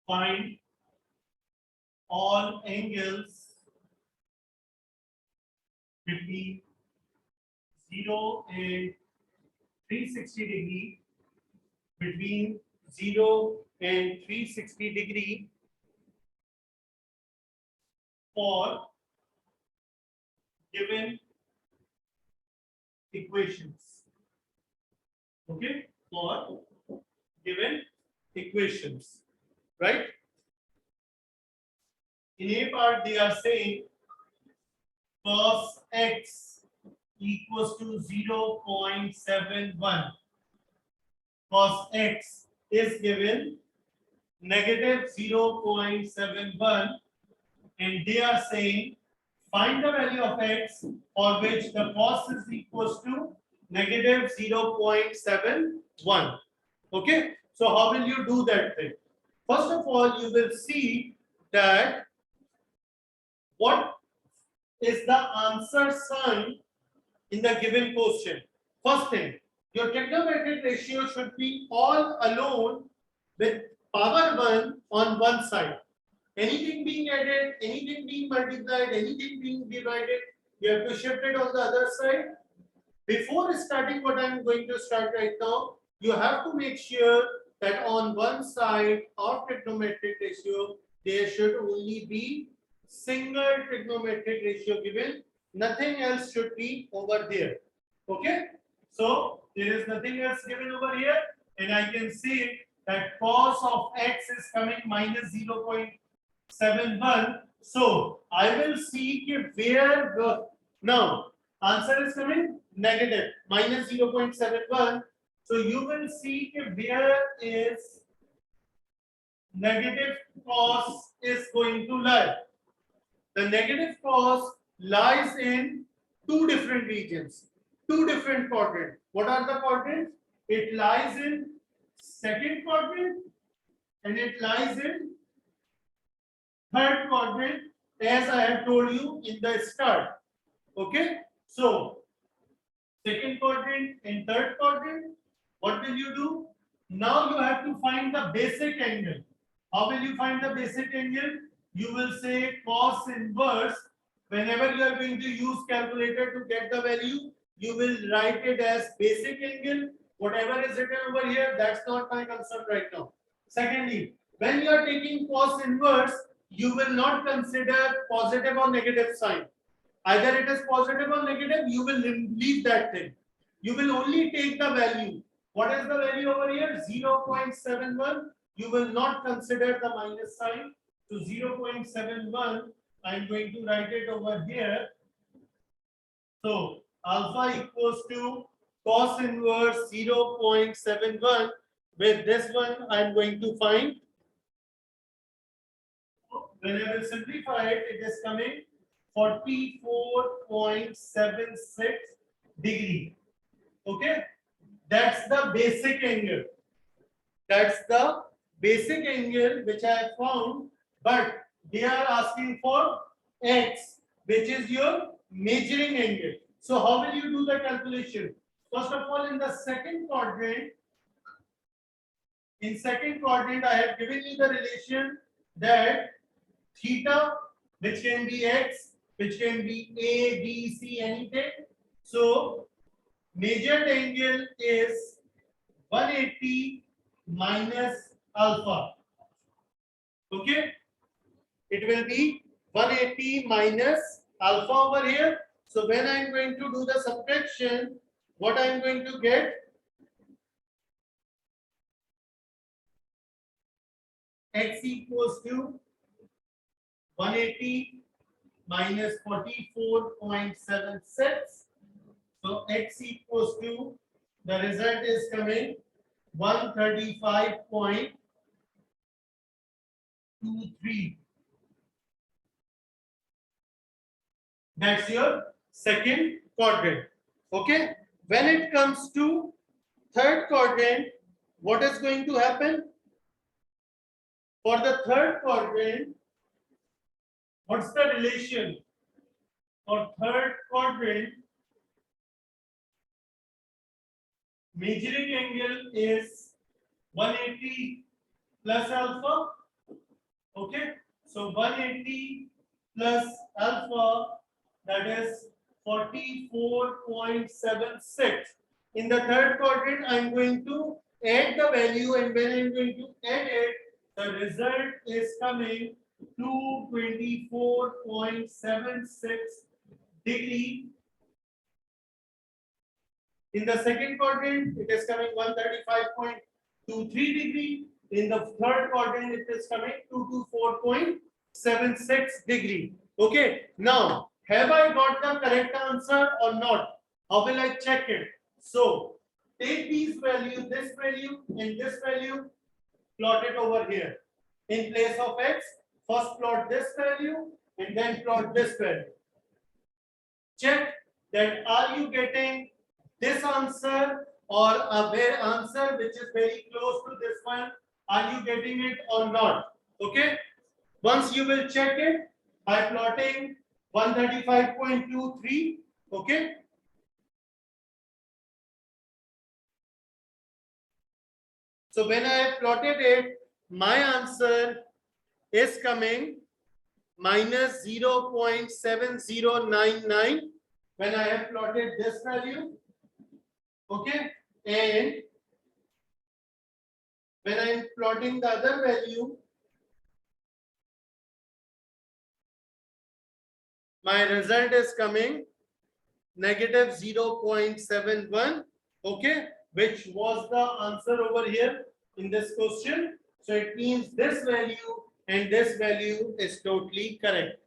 Find all angles between 0 and 360 degree, between 0 and 360 degree for given equations. Okay, for given equations, right? In A part, they are saying cos x equals to 0.71. Cos x is given negative 0.71, and they are saying find the value of x for which the cos is equals to negative 0.71. Okay, so how will you do that thing? First of all, you will see that what is the answer sign in the given question. First thing, your trigonometric ratio should be all alone with power 1 on one side. Anything being added, anything being multiplied, anything being divided, you have to shift it on the other side. Before starting what I am going to start right now, you have to make sure that on one side of trigonometric ratio, there should only be single trigonometric ratio given. Nothing else should be over there. Okay? So there is nothing else given over here, and I can see that cos of x is coming minus 0.71. So I will see where the now answer is coming negative minus 0.71. So you will see where is negative cos is going to lie. The negative cos lies in two different regions, two different quadrants. What are the quadrants? It lies in second quadrant and it lies in third quadrant, as I have told you in the start. Okay, so second quadrant and third quadrant, what will you do? Now you have to find the basic angle. How will you find the basic angle? You will say cos inverse. Whenever you are going to use calculator to get the value, you will write it as basic angle. Whatever is written over here, that's not my concern right now. Secondly, when you are taking cos inverse, you will not consider positive or negative sign. Either it is positive or negative, you will leave that thing. You will only take the value. What is the value over here? 0.71. You will not consider the minus sign. So 0.71, I am going to write it over here. So alpha equals to cos inverse 0.71. With this one, I am going to find. When I will simplify it, it is coming 44.76 degree. Okay, that's the basic angle. That's the basic angle which I have found, but they are asking for x, which is your measuring angle. So how will you do the calculation? First of all, in the second quadrant, I have given you the relation that theta, which can be x, which can be a, b, c, anything. So measured angle is 180 minus alpha. Okay, it will be 180 minus alpha over here. So when I am going to do the subtraction, what I am going to get? X equals to 180 minus 44.76. So x equals to, the result is coming 135.23. That's your second quadrant. Okay. When it comes to third quadrant, what is going to happen? For the third quadrant, what's the relation? For third quadrant, measuring angle is 180 plus alpha. Okay, so 180 plus alpha, that is 44.76. In the third quadrant, I'm going to add the value, and when I'm going to add it, the result is coming 224.76 degree. In the second quadrant, it is coming 135.23 degree. In the third quadrant, it is coming 224.76 degree. Okay. Now, have I got the correct answer or not? How will I check it? So, take these values, this value and this value, plot it over here. In place of x, first plot this value and then plot this value. Check that are you getting this answer or a bare answer which is very close to this one. Are you getting it or not? Okay. Once you will check it by plotting 135.23. Okay. So when I have plotted it, my answer is coming minus 0.7099 when I have plotted this value. Okay, and when I am plotting the other value, my result is coming negative 0.71. Okay, which was the answer over here in this question. So it means this value and this value is totally correct.